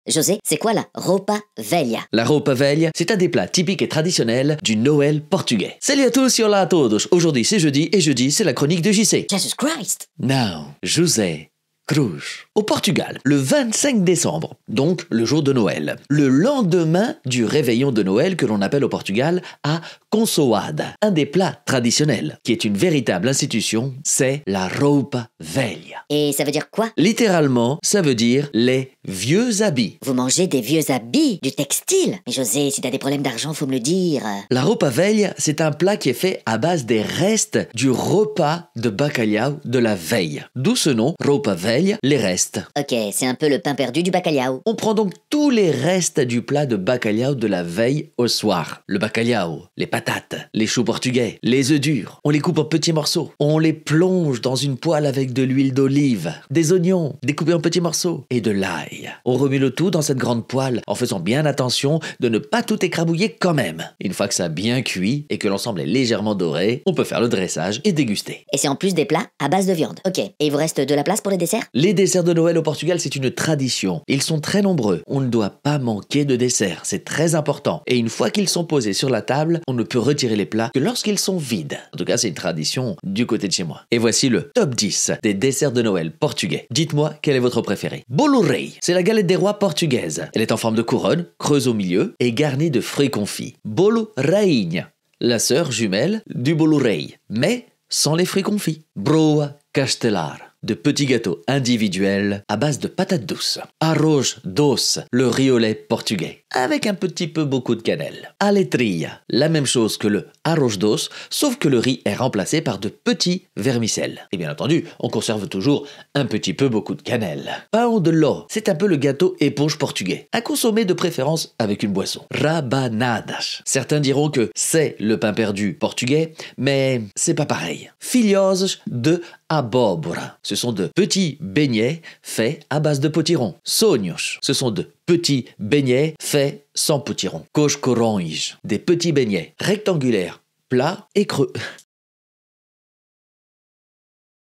José, c'est quoi la roupa velha? La roupa velha, c'est un des plats typiques et traditionnels du Noël portugais. Salut à tous et hola à todos. Aujourd'hui c'est jeudi et jeudi c'est la chronique de JC. Jesus Christ! Now, José Cruz. Au Portugal, le 25 décembre, donc le jour de Noël, le lendemain du réveillon de Noël que l'on appelle au Portugal à consoada, un des plats traditionnels, qui est une véritable institution, c'est la roupa velha. Et ça veut dire quoi? Littéralement, ça veut dire les vieux habits. Vous mangez des vieux habits, du textile? Mais José, si t'as des problèmes d'argent, faut me le dire. La roupa velha, c'est un plat qui est fait à base des restes du repas de bacalhau de la veille. D'où ce nom, roupa velha, les restes. Ok, c'est un peu le pain perdu du bacalhau. On prend donc tous les restes du plat de bacalhau de la veille au soir. Le bacalhau, les patates, les choux portugais, les œufs durs. On les coupe en petits morceaux. On les plonge dans une poêle avec de l'huile d'olive, des oignons découpés en petits morceaux et de l'ail. On remet le tout dans cette grande poêle en faisant bien attention de ne pas tout écrabouiller quand même. Une fois que ça a bien cuit et que l'ensemble est légèrement doré, on peut faire le dressage et déguster. Et c'est en plus des plats à base de viande. Ok, et il vous reste de la place pour les desserts? Les desserts de Noël au Portugal, c'est une tradition. Ils sont très nombreux. On ne doit pas manquer de desserts. C'est très important. Et une fois qu'ils sont posés sur la table, on ne peut retirer les plats que lorsqu'ils sont vides. En tout cas, c'est une tradition du côté de chez moi. Et voici le top 10 des desserts de Noël portugais. Dites-moi quel est votre préféré. Bolo rei, c'est la galette des rois portugaise. Elle est en forme de couronne, creuse au milieu et garnie de fruits confits. Bolo rainha, la sœur jumelle du bolo rei, mais sans les fruits confits. Broa castelar, de petits gâteaux individuels à base de patates douces. Arroz doce, le riz au lait portugais, avec un petit peu beaucoup de cannelle. Aletria, la même chose que le arroz doce, sauf que le riz est remplacé par de petits vermicelles. Et bien entendu, on conserve toujours un petit peu beaucoup de cannelle. Pão de ló, c'est un peu le gâteau éponge portugais, à consommer de préférence avec une boisson. Rabanadas, certains diront que c'est le pain perdu portugais, mais c'est pas pareil. Filhos de abóbora, ce sont de petits beignets faits à base de potirons. Sonhos, ce sont de petits beignets faits sans potirons. Coscorões, des petits beignets rectangulaires, plats et creux.